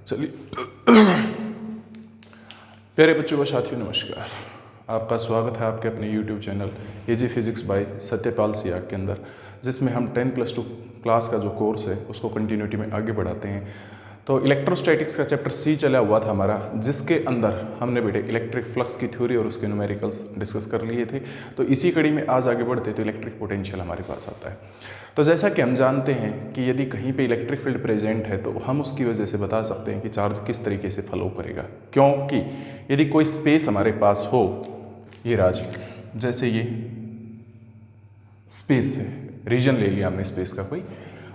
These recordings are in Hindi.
चलिए प्यारे बच्चों व साथियों नमस्कार। आपका स्वागत है आपके अपने YouTube channel easy physics bye Satyapal Siyag के अंदर, जिसमें हम 10+2 क्लास का जो कोर्स है उसको कंटिन्यूटी में आगे बढ़ाते हैं। तो इलेक्ट्रोस्टैटिक्स का चैप्टर सी चला हुआ था हमारा, जिसके अंदर हमने बेटे इलेक्ट्रिक फ्लक्स की थ्योरी और उसके न्यूमेरिकल्स डिस्कस कर लिए थे। तो इसी कड़ी में आज आगे बढ़ते तो इलेक्ट्रिक पोटेंशियल हमारे पास आता है। तो जैसा कि हम जानते हैं कि यदि कहीं पे इलेक्ट्रिक फील्ड प्रेजेंट है तो हम उसकी वजह से बता सकते हैं कि चार्ज किस तरीके से फ्लो करेगा। क्योंकि यदि कोई स्पेस हमारे पास हो, ये राजी जैसे ये स्पेस है, रीजन ले लिया हमने स्पेस का कोई,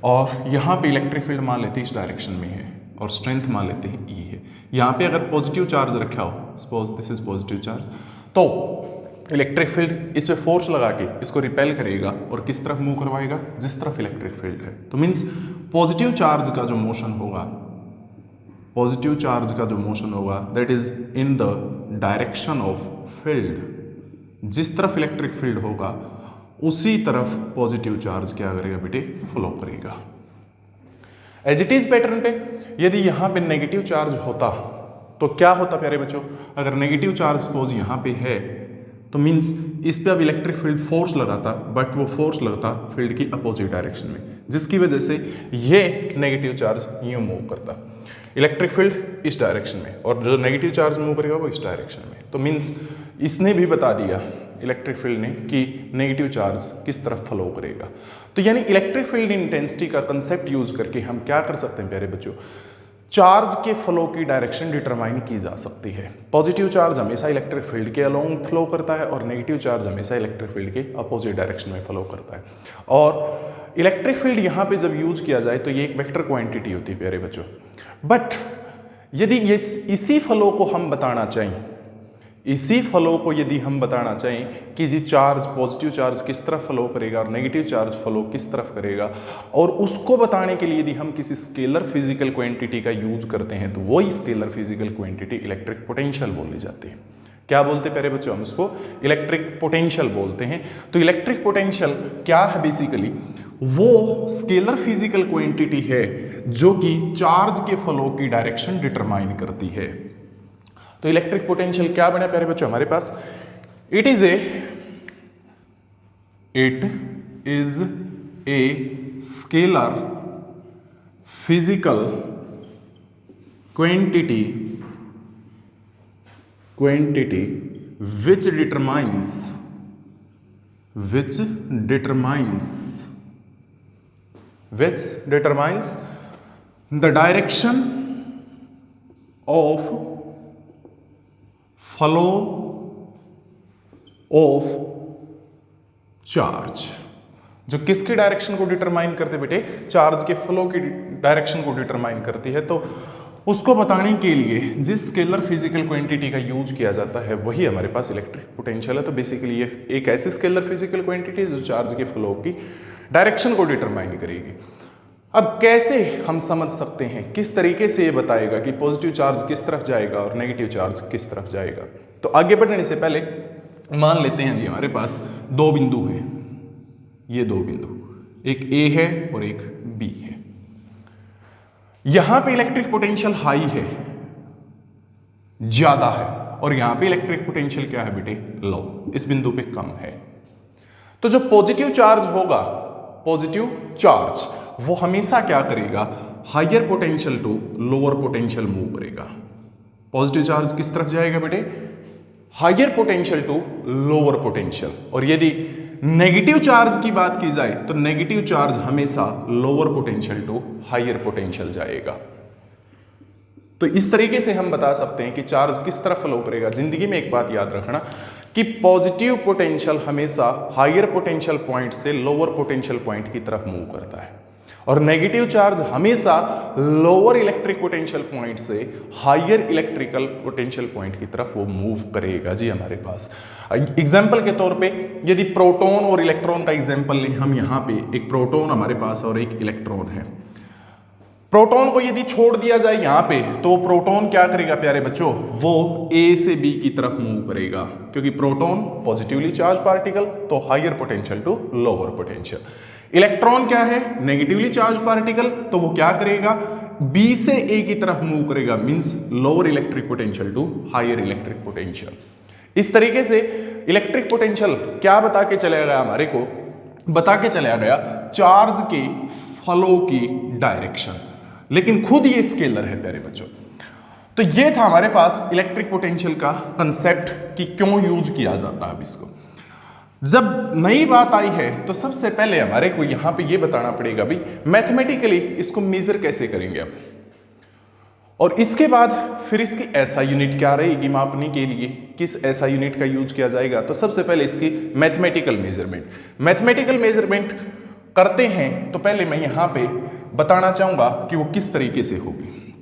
और यहाँ पे इलेक्ट्रिक फील्ड मान लेते हैं इस डायरेक्शन में है और स्ट्रेंथ मान लेते हैं ई है। यहाँ पे अगर पॉजिटिव चार्ज रखा हो, suppose this is positive charge, तो इलेक्ट्रिक फील्ड इस पे फोर्स लगा के इसको रिपेल करेगा और किस तरफ मूव करवाएगा, जिस तरफ इलेक्ट्रिक फील्ड है। तो मीन्स पॉजिटिव चार्ज का जो मोशन होगा, पॉजिटिव चार्ज का जो मोशन होगा that is in the direction of field. जिस तरफ इलेक्ट्रिक फील्ड होगा उसी तरफ पॉजिटिव चार्ज क्या करेगा बेटे, फ्लो करेगा। एज इट इज पैटर्न पे यदि यहां पे नेगेटिव चार्ज होता तो क्या होता प्यारे बच्चों, अगर नेगेटिव चार्ज सपोज यहां पे है तो मीन्स इस पे अब इलेक्ट्रिक फील्ड फोर्स लगाता, बट वो फोर्स लगता फील्ड की अपोजिट डायरेक्शन में, जिसकी वजह से ये नेगेटिव चार्ज यूं मूव करता, इलेक्ट्रिक फील्ड इस डायरेक्शन में और जो नेगेटिव चार्ज मूव करेगा वो इस डायरेक्शन में। तो मीन्स इसने भी बता दिया इलेक्ट्रिक फील्ड ने कि नेगेटिव चार्ज किस तरफ फ्लो करेगा। तो यानी इलेक्ट्रिक फील्ड इंटेंसिटी का कंसेप्ट यूज करके हम क्या कर सकते हैं प्यारे बच्चों, चार्ज के फ्लो की डायरेक्शन डिटरमाइन की जा सकती है। पॉजिटिव चार्ज हमेशा इलेक्ट्रिक फील्ड के अलोंग फ्लो करता है और नेगेटिव चार्ज हमेशा इलेक्ट्रिक फील्ड के अपोजिट डायरेक्शन में फ्लो करता है। और इलेक्ट्रिक फील्ड यहाँ पे जब यूज किया जाए तो ये एक वेक्टर क्वांटिटी होती है प्यारे बच्चों। बट यदि ये इसी फ्लो को हम बताना चाहें, इसी फ्लो को यदि हम बताना चाहें कि जी चार्ज, पॉजिटिव चार्ज किस तरफ फ्लो करेगा और नेगेटिव चार्ज फ्लो किस तरफ करेगा, और उसको बताने के लिए यदि हम किसी स्केलर फिजिकल क्वांटिटी का यूज करते हैं तो वही scalar physical quantity electric potential बोली जाती है। क्या बोलते हैं प्यारे बच्चों, हम इसको इलेक्ट्रिक पोटेंशियल बोलते हैं। तो इलेक्ट्रिक पोटेंशियल क्या है, बेसिकली वो स्केलर फिजिकल क्वांटिटी है जो कि चार्ज के फ्लो की डायरेक्शन डिटरमाइन करती है। तो इलेक्ट्रिक पोटेंशियल क्या बना प्यारे बच्चों हमारे पास, it is a scalar physical quantity which determines the direction of flow of charge, जो किसकी डायरेक्शन को डिटरमाइन करते बेटे, चार्ज के फ्लो की डायरेक्शन को डिटरमाइन करती है। तो उसको बताने के लिए जिस स्केलर फिजिकल क्वांटिटी का यूज किया जाता है वही हमारे पास इलेक्ट्रिक पोटेंशियल है। तो बेसिकली ये एक ऐसी स्केलर फिजिकल क्वांटिटी है जो चार्ज के फ्लो की डायरेक्शन को डिटरमाइन करेगी। अब कैसे हम समझ सकते हैं, किस तरीके से ये बताएगा कि पॉजिटिव चार्ज किस तरफ जाएगा और नेगेटिव चार्ज किस तरफ जाएगा। तो आगे बढ़ने से पहले मान लेते हैं जी हमारे पास दो बिंदु है, ये दो बिंदु, एक ए है और एक बी है। यहां पे इलेक्ट्रिक पोटेंशियल हाई है, ज्यादा है, और यहां पे इलेक्ट्रिक पोटेंशियल क्या है बेटे, लो, इस बिंदु पे कम है। तो जो पॉजिटिव चार्ज होगा, पॉजिटिव चार्ज वो हमेशा क्या करेगा, higher potential to lower potential move करेगा। पॉजिटिव चार्ज किस तरफ जाएगा बेटे, higher potential to lower potential. और यदि नेगेटिव चार्ज की बात की जाए तो नेगेटिव चार्ज हमेशा lower potential to higher potential जाएगा। तो इस तरीके से हम बता सकते हैं कि चार्ज किस तरफ फ्लो करेगा। जिंदगी में एक बात याद रखना कि पॉजिटिव पोटेंशियल हमेशा हायर पोटेंशियल पॉइंट से लोअर पोटेंशियल पॉइंट की तरफ मूव करता है, और नेगेटिव चार्ज हमेशा लोअर इलेक्ट्रिक पोटेंशियल पॉइंट से हायर इलेक्ट्रिकल पोटेंशियल पॉइंट की तरफ वो मूव करेगा जी हमारे पास। एग्जाम्पल के तौर पे यदि प्रोटॉन और इलेक्ट्रॉन का एग्जाम्पल लें, हम यहाँ पे एक प्रोटॉन हमारे पास और एक इलेक्ट्रॉन है। प्रोटॉन को यदि छोड़ दिया जाए यहाँ पे तो प्रोटॉन क्या करेगा प्यारे बच्चों, वो ए से बी की तरफ मूव करेगा, क्योंकि प्रोटॉन पॉजिटिवली चार्ज पार्टिकल, तो higher potential to lower potential. Electron क्या है, नेगेटिवली चार्ज पार्टिकल, तो वो क्या करेगा, बी से ए की तरफ मूव करेगा, means lower electric potential to higher electric potential. इस तरीके से इलेक्ट्रिक पोटेंशियल क्या बता के चला गया हमारे को, बता के चला गया चार्ज के फ्लो की डायरेक्शन, लेकिन खुद ये स्केलर है प्यारे बच्चों। तो ये था हमारे पास इलेक्ट्रिक पोटेंशियल का कंसेप्ट कि क्यों यूज किया जाता है। अब इसको जब नई बात आई है तो सबसे पहले हमारे को यहां पे ये बताना पड़ेगा भाई मैथमेटिकली इसको मेजर कैसे करेंगे अब, और इसके बाद फिर इसकी ऐसा यूनिट क्या रहेगी मापने के लिए, किस ऐसा यूनिट का यूज किया जाएगा। तो सबसे पहले इसकी मैथमेटिकल मेजरमेंट करते हैं। तो पहले मैं यहां पे बताना चाहूंगा कि वो किस तरीके से होगी।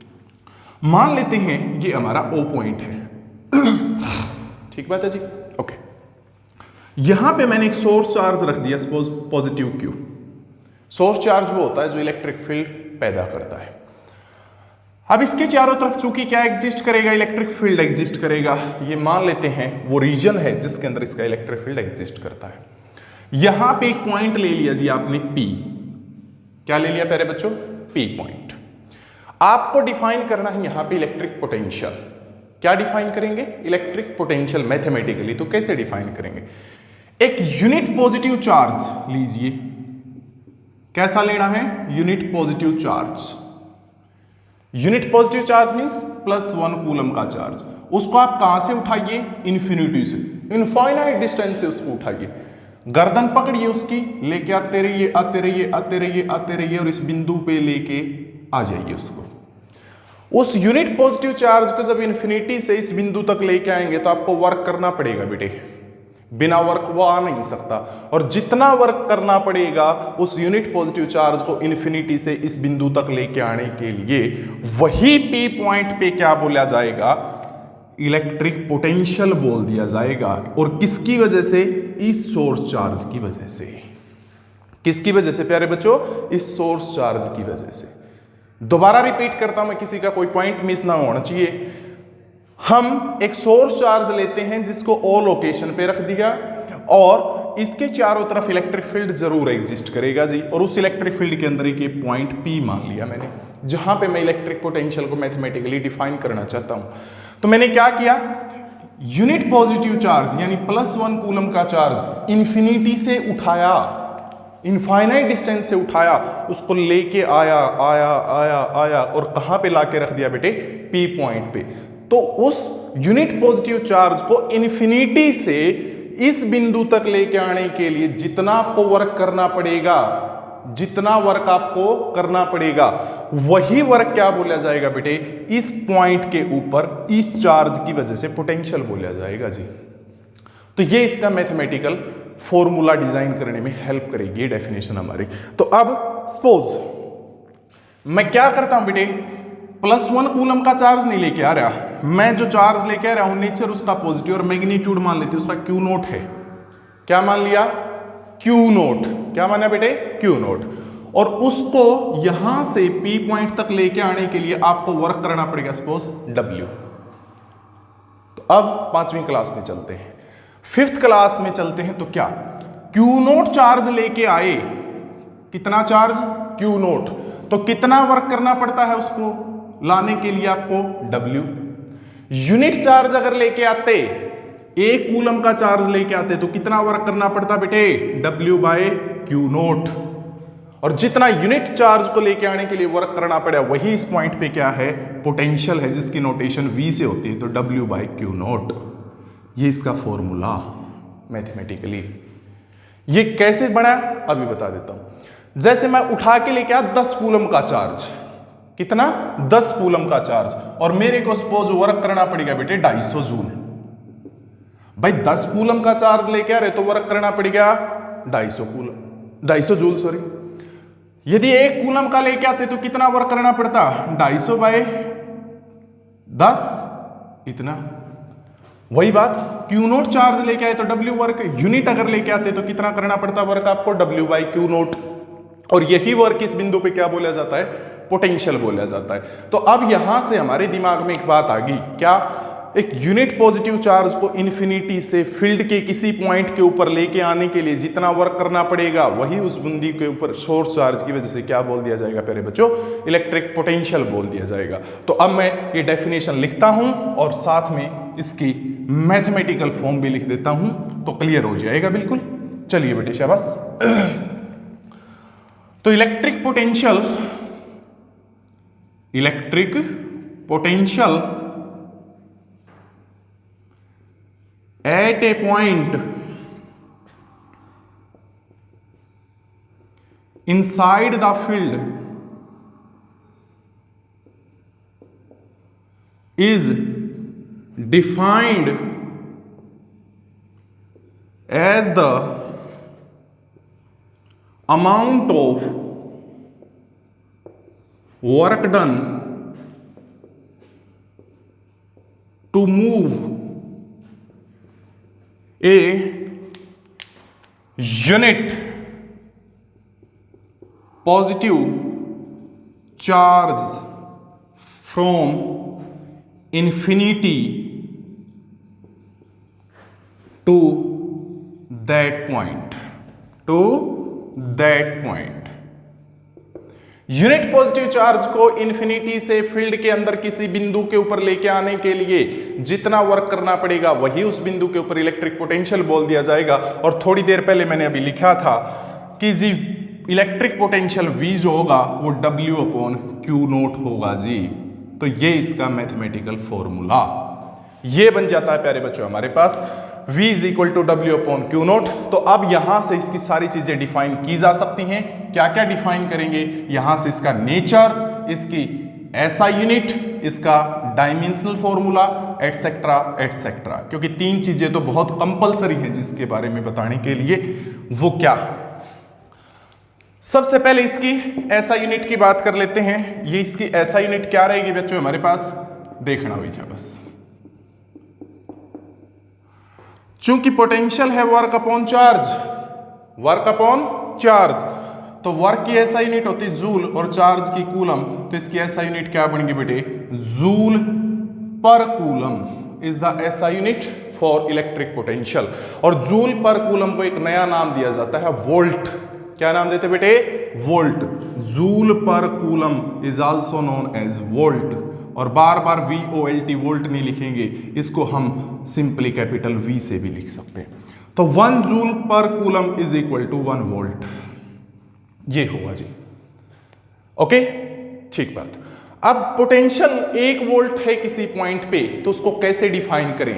मान लेते हैं ये हमारा O पॉइंट है, ठीक बात है जी, ओके। यहां पे मैंने एक सोर्स चार्ज रख दिया, suppose positive Q। Source charge वो होता है जो इलेक्ट्रिक फील्ड पैदा करता है। अब इसके चारों तरफ चूंकि क्या एग्जिस्ट करेगा, इलेक्ट्रिक फील्ड एग्जिस्ट करेगा। ये मान लेते हैं वो रीजन है जिसके अंदर इसका इलेक्ट्रिक फील्ड एग्जिस्ट करता है। यहां पे एक पॉइंट ले लिया जी आपने P, क्या ले लिया प्यारे बच्चों, P पॉइंट। आपको डिफाइन करना है यहां पे इलेक्ट्रिक पोटेंशियल। क्या डिफाइन करेंगे, इलेक्ट्रिक पोटेंशियल मैथमेटिकली। तो कैसे डिफाइन करेंगे, एक यूनिट पॉजिटिव चार्ज लीजिए, कैसा लेना है, unit positive charge. Unit positive charge means +1 coulomb का चार्ज। उसको आप कहां से उठाइए, इन्फिनिटी से, इनफाइनाइट डिस्टेंस से उसको उठाइए, गर्दन पकड़िए उसकी, लेके आते रहिए आते रहिए आते रहिए आते रहिए और इस बिंदु पे लेके आ जाइए उसको। उस यूनिट पॉजिटिव चार्ज को जब इन्फिनिटी से इस बिंदु तक लेके आएंगे तो आपको वर्क करना पड़ेगा बेटे, बिना वर्क वो आ नहीं सकता। और जितना वर्क करना पड़ेगा उस यूनिट पॉजिटिव चार्ज को इन्फिनिटी से इस बिंदु तक लेके आने के लिए, वही P पॉइंट पे क्या बोला जाएगा, इलेक्ट्रिक पोटेंशियल बोल दिया जाएगा। और किसकी वजह से, इस सोर्स चार्ज की वजह से। किसकी वजह से प्यारे बच्चों, इस सोर्स चार्ज की वजह से। दोबारा रिपीट करता हूं मैं, किसी का कोई पॉइंट मिस ना होना चाहिए। हम एक सोर्स चार्ज लेते हैं जिसको O लोकेशन पे रख दिया और इसके चारों तरफ इलेक्ट्रिक फील्ड जरूर एग्जिस्ट करेगा जी, और उस इलेक्ट्रिक फील्ड के अंदर एक पॉइंट P मान लिया मैंने, जहां पे मैं इलेक्ट्रिक पोटेंशियल को मैथमेटिकली डिफाइन करना चाहता हूं। तो मैंने क्या किया, यूनिट पॉजिटिव चार्ज यानी +1 कूलम का चार्ज इन्फिनिटी से उठाया, इनफाइनाइट डिस्टेंस से उठाया, उसको लेके आया आया आया आया और कहां पे लाके रख दिया बेटे, P पॉइंट पे। तो उस यूनिट पॉजिटिव चार्ज को इन्फिनिटी से इस बिंदु तक लेके आने के लिए जितना आपको वर्क करना पड़ेगा, जितना वर्क आपको करना पड़ेगा, वही वर्क क्या बोला जाएगा बेटे, इस पॉइंट के ऊपर इस चार्ज की वजह से पोटेंशियल बोला जाएगा जी। तो ये इसका मैथमेटिकल फॉर्मूला डिजाइन करने में हेल्प करेगी ये डेफिनेशन हमारी। तो अब सपोज मैं क्या करता हूं बेटे, +1 कूलम का चार्ज नहीं लेके आ रहा, मैं जो चार्ज लेके आ रहा हूं नेचर उसका पॉजिटिव और मैग्नीट्यूड मान लेते उसका Q नोट है। क्या मान लिया, Q नोट। क्या माना बेटे, Q नोट। और उसको यहां से P पॉइंट तक लेके आने के लिए आपको वर्क करना पड़ेगा सपोज W। तो अब 5वीं क्लास में चलते हैं, 5th क्लास में चलते हैं। तो क्या Q नोट चार्ज लेके आए, कितना चार्ज, Q नोट। तो कितना वर्क करना पड़ता है उसको लाने के लिए आपको, W। यूनिट चार्ज अगर लेके आते, 1 कूलम का चार्ज लेके आते तो कितना वर्क करना पड़ता बेटे, W/Q नोट। और जितना यूनिट चार्ज को लेके आने के लिए वर्क करना पड़ा वही इस पॉइंट पे क्या है, पोटेंशियल है, जिसकी नोटेशन V से होती है। तो W/Q नोट, ये इसका फॉर्मूला मैथमेटिकली। ये कैसे बना अभी बता देता हूं। जैसे मैं उठा के लेके आया 10 कूलम का चार्ज, कितना, 10 कूलम का चार्ज, और मेरे को सपोज वर्क करना पड़ेगा बेटे 250 जूल। भाई 10 कूलम का चार्ज लेके आ रहे तो वर्क करना पड़ेगा 250 जूल सॉरी। यदि 1 कूलम का लेके आते तो कितना वर्क करना पड़ता, 250/10 इतना। वही बात Q नोट चार्ज लेके आए तो W वर्क, यूनिट अगर लेके आते तो कितना करना पड़ता वर्क आपको, W/Q नोट। और यही वर्क इस बिंदु पे क्या बोला जाता है, पोटेंशियल बोला जाता है। तो अब यहां से हमारे दिमाग में एक बात आ गई, क्या, एक यूनिट पॉजिटिव चार्ज को इन्फिनिटी से फील्ड के किसी पॉइंट के ऊपर लेके आने के लिए जितना वर्क करना पड़ेगा वही उस बूंदी के ऊपर सोर्स चार्ज की वजह से क्या बोल दिया जाएगा प्यारे बच्चों, इलेक्ट्रिक पोटेंशियल बोल दिया जाएगा। तो अब मैं ये डेफिनेशन लिखता हूं और साथ में इसकी मैथमेटिकल फॉर्म भी लिख देता हूं तो क्लियर हो जाएगा बिल्कुल। चलिए बेटे शाबाश। तो electric potential at a point inside the field is defined as the amount of work done to move a unit positive charge from infinity to that point, unit positive charge को इन्फिनिटी से फील्ड के अंदर किसी बिंदु के ऊपर लेके आने के लिए जितना वर्क करना पड़ेगा वही उस बिंदु के ऊपर इलेक्ट्रिक पोटेंशियल बोल दिया जाएगा। और थोड़ी देर पहले मैंने अभी लिखा था कि जी इलेक्ट्रिक पोटेंशियल V जो होगा वो W/Q0 होगा जी। तो ये इसका मैथमेटिकल फॉर्मूला ये बन जाता है प्यारे बच्चों हमारे पास V = W/Q0। तो अब यहां से इसकी सारी चीजें डिफाइन की जा सकती हैं। क्या क्या डिफाइन करेंगे, यहां से इसका नेचर, इसकी ऐसा यूनिट, इसका डायमेंशनल फॉर्मूला एटसेट्रा एटसेट्रा, क्योंकि तीन चीजें तो बहुत कंपलसरी हैं जिसके बारे में बताने के लिए। वो क्या, सबसे पहले इसकी ऐसा यूनिट की बात कर लेते हैं। ये इसकी ऐसा यूनिट क्या रहेगी बच्चों हमारे पास, देखना हुई जा बस। चूंकि पोटेंशियल है वर्क अपॉन चार्ज, तो वर्क की ऐसा यूनिट होती है जूल और चार्ज की कूलम। तो इसकी ऐसा यूनिट क्या बनेगी बेटे, joule per coulomb is the ऐसा यूनिट फॉर इलेक्ट्रिक पोटेंशियल। और जूल पर कूलम को एक नया नाम दिया जाता है वोल्ट। क्या नाम देते बेटे, volt. Joule per coulomb is also known as volt. और बार बार VOLT वोल्ट नहीं लिखेंगे, इसको हम सिंपली कैपिटल V से भी लिख सकते हैं। तो 1 joule per coulomb is equal to 1 volt, ये होगा जी। ओके, ठीक बात। अब पोटेंशियल 1 वोल्ट है किसी पॉइंट पे, तो उसको कैसे डिफाइन करें।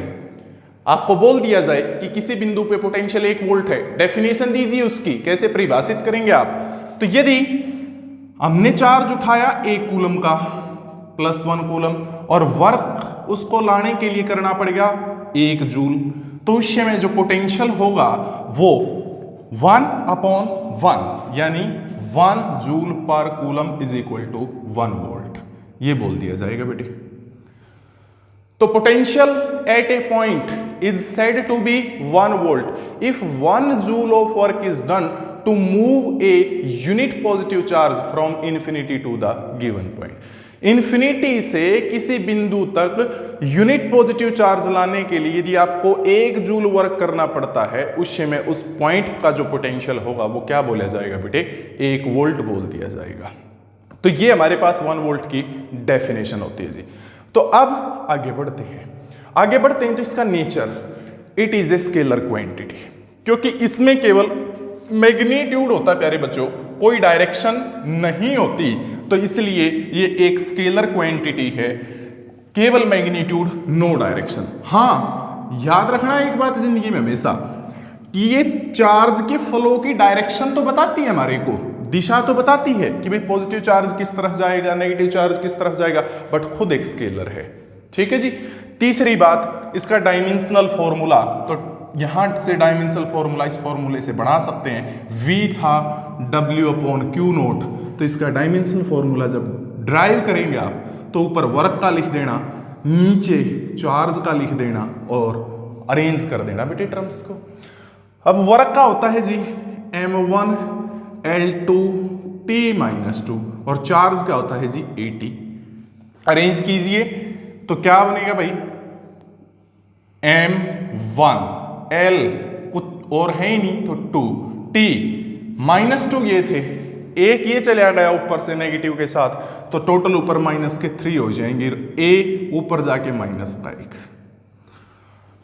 आपको बोल दिया जाए कि किसी बिंदु पे पोटेंशियल 1 वोल्ट है, डेफिनेशन दीजिए उसकी, कैसे परिभाषित करेंगे आप। तो यदि हमने चार्ज उठाया 1 कूलम का +1 कूलम और वर्क उसको लाने के लिए करना पड़ेगा 1 जूल, तो उस समय जो पोटेंशियल होगा वो 1/1 यानी 1 joule per coulomb is equal to 1 volt, ये बोल दिया जाएगा बेटे। तो potential at a point is said to be 1 volt if 1 joule of work is done to move a unit positive charge from infinity to the given point. Infinity से किसी बिंदु तक यूनिट पॉजिटिव चार्ज लाने के लिए यदि आपको 1 जूल वर्क करना पड़ता है, उस समय उस पॉइंट का जो पोटेंशियल होगा वो क्या बोला जाएगा बेटे, 1 वोल्ट बोल दिया जाएगा। तो ये हमारे पास 1 वोल्ट की डेफिनेशन होती है जी। तो अब आगे बढ़ते हैं तो इसका nature, it is a scalar quantity, क्योंकि इसमें केवल मैग्नीट्यूड होता है प्यारे बच्चों, कोई डायरेक्शन नहीं होती। तो इसलिए ये एक स्केलर क्वांटिटी है, केवल मैग्नीट्यूड, नो डायरेक्शन। हाँ, याद रखना एक बात जिंदगी में हमेशा कि ये चार्ज के फ्लो की डायरेक्शन तो बताती है, हमारे को दिशा तो बताती है कि भाई पॉजिटिव चार्ज किस तरफ जाएगा, नेगेटिव चार्ज किस तरफ जाएगा, बट खुद एक स्केलर है। ठीक है जी। तीसरी बात, इसका डायमेंशनल फॉर्मूला, तो यहां से डायमेंशनल फॉर्मूला इस फॉर्मूले से बढ़ा सकते हैं। V था W/Q0, तो इसका डायमेंशनल फॉर्मूला जब ड्राइव करेंगे आप तो ऊपर वर्क का लिख देना, नीचे चार्ज का लिख देना और अरेंज कर देना बेटे टर्म्स को। अब वर्क का होता है जी m1 L2 T-2 और चार्ज का होता है जी AT। अरेंज कीजिए तो क्या बनेगा भाई, m1, l कुछ और है ही नहीं तो 2, t -2 ये थे, एक ये चला गया ऊपर से नेगेटिव के साथ, तो टोटल ऊपर माइनस के 3 हो जाएंगे, a ऊपर जाके -1।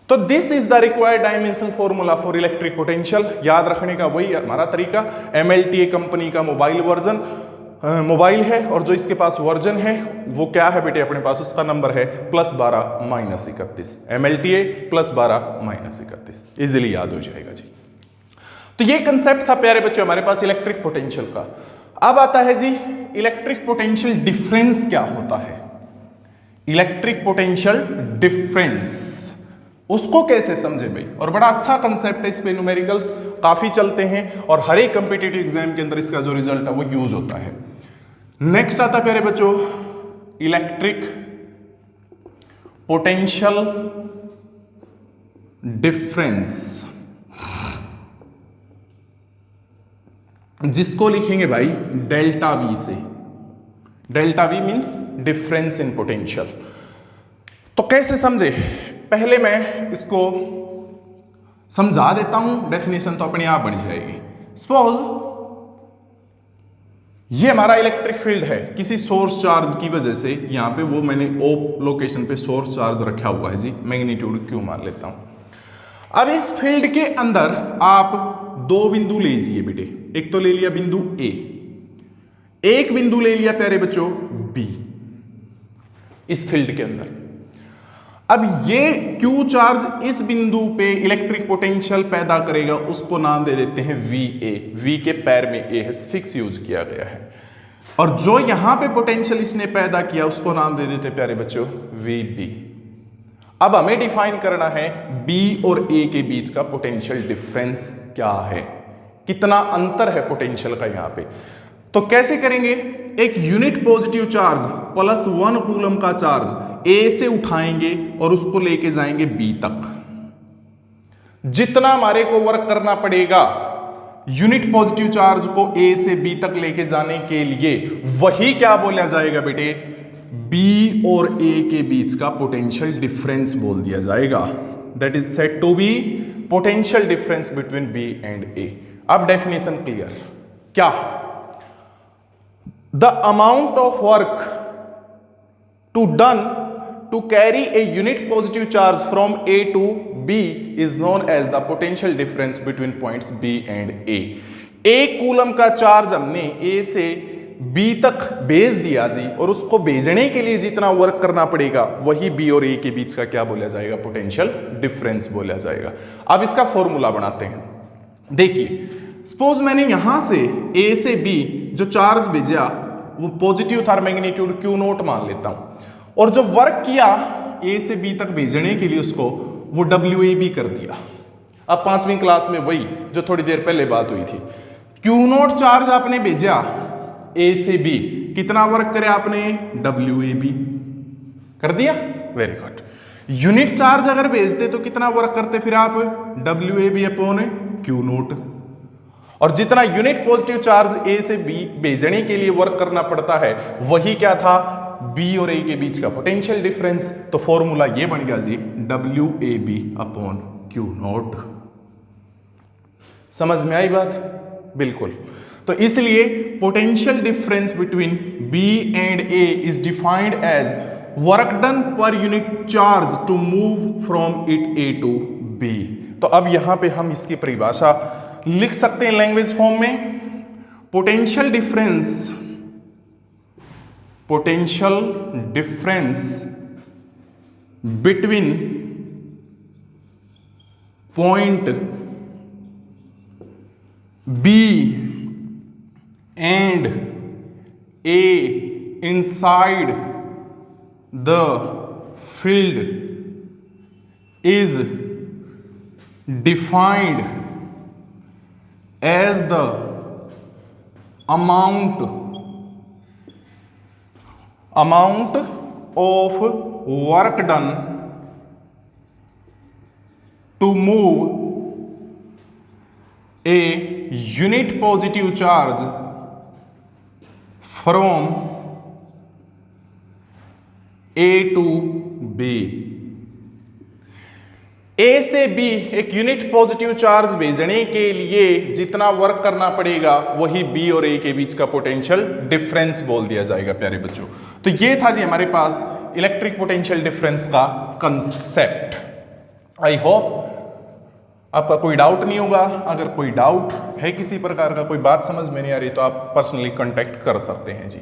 तो this is the required dimension formula for electric potential. याद रखने का वही हमारा तरीका, MLTA कंपनी का मोबाइल है, और जो इसके पास वर्जन है वो क्या है बेटे अपने पास, उसका नंबर है +12 -31, MLTA +12 -31, इजिली याद हो जाएगा जी। तो ये कंसेप्ट था प्यारे बच्चों हमारे पास इलेक्ट्रिक पोटेंशियल का। अब आता है जी इलेक्ट्रिक पोटेंशियल डिफरेंस क्या होता है। इलेक्ट्रिक पोटेंशियल डिफरेंस उसको कैसे समझे भाई, और बड़ा अच्छा कंसेप्ट है, इस पे न्यूमेरिकल्स काफी चलते हैं और हर एक कंपिटिटिव एग्जाम के अंदर इसका जो रिजल्ट है वो यूज होता है। नेक्स्ट आता है प्यारे बच्चों इलेक्ट्रिक पोटेंशियल डिफरेंस, जिसको लिखेंगे भाई डेल्टा वी से। Delta we means difference in potential. तो कैसे समझे, पहले मैं इसको समझा देता हूं, डेफिनेशन तो अपने आप बन जाएगी। सपोज ये हमारा इलेक्ट्रिक फील्ड है, किसी सोर्स चार्ज की वजह से यहां पे वो मैंने ओ लोकेशन पे सोर्स चार्ज रखा हुआ है जी, मैग्नीट्यूड क्यू मान लेता हूं। अब इस फील्ड के अंदर आप दो बिंदु ले लीजिए बेटे, एक तो ले लिया बिंदु ए, एक बिंदु ले लिया प्यारे बच्चों बी इस फील्ड के अंदर। अब ये क्यू चार्ज इस बिंदु पे इलेक्ट्रिक पोटेंशियल पैदा करेगा, उसको नाम दे देते हैं VA। V के पैर में A है, फिक्स यूज किया गया है। और जो यहां पे पोटेंशियल इसने पैदा किया उसको नाम दे देते हैं प्यारे बच्चों VB। अब हमें डिफाइन करना है B और A के बीच का पोटेंशियल डिफरेंस क्या है, कितना अंतर है पोटेंशियल का यहां पे। तो कैसे करेंगे, एक यूनिट पॉजिटिव चार्ज +1 कूलम का चार्ज A से उठाएंगे और उसको लेके जाएंगे B तक। जितना हमारे को वर्क करना पड़ेगा यूनिट पॉजिटिव चार्ज को A से B तक लेके जाने के लिए, वही क्या बोला जाएगा बेटे, B और A के बीच का पोटेंशियल डिफरेंस बोल दिया जाएगा। That is said to be potential difference between B and A। अब डेफिनेशन क्लियर, क्या, the amount of work to done to carry a unit positive charge from A to B is known as the potential difference between points B and A। एक कूलम का चार्ज हमने A से B तक भेज दिया जी, और उसको भेजने के लिए जितना वर्क करना पड़ेगा वही B और A के बीच का क्या बोला जाएगा, पोटेंशियल डिफरेंस बोला जाएगा। अब इसका फॉर्मूला बनाते हैं। देखिए सपोज मैंने यहां से A से B जो चार्ज भेजा वो पॉजिटिव था, मैग्नीट्यूड Q0 मान लेता हूं, और जो वर्क किया A से B तक भेजने के लिए उसको वो WAB कर दिया। अब 5वीं क्लास में वही जो थोड़ी देर पहले बात हुई थी, Q0 चार्ज आपने भेजा A से B, कितना वर्क करे आपने, WAB कर दिया, वेरी गुड। यूनिट चार्ज अगर भेजते तो कितना वर्क करते फिर आप, WAB अपॉन Q0। और जितना यूनिट पॉजिटिव चार्ज A से B भेजने के लिए वर्क करना पड़ता है वही क्या था, B और A के बीच का पोटेंशियल डिफरेंस। तो फॉर्मूला ये बन गया जी WAB अपॉन Q0। समझ में आई बात, बिल्कुल। तो इसलिए potential difference between B and A is defined as work done per unit charge to move from it A to B। तो अब यहां पे हम इसकी परिभाषा लिख सकते हैं लैंग्वेज फॉर्म में, potential difference between point B and A inside the field is defined as the amount of work done to move a unit positive charge from A to B। ए से बी एक यूनिट पॉजिटिव चार्ज भेजने के लिए जितना वर्क करना पड़ेगा वही बी और ए के बीच का पोटेंशियल डिफरेंस बोल दिया जाएगा प्यारे बच्चों। तो ये था जी हमारे पास इलेक्ट्रिक पोटेंशियल डिफरेंस का कंसेप्ट। आई होप आपका कोई डाउट नहीं होगा। अगर कोई डाउट है किसी प्रकार का, कोई बात समझ में नहीं आ रही, तो आप पर्सनली कांटेक्ट कर सकते हैं जी।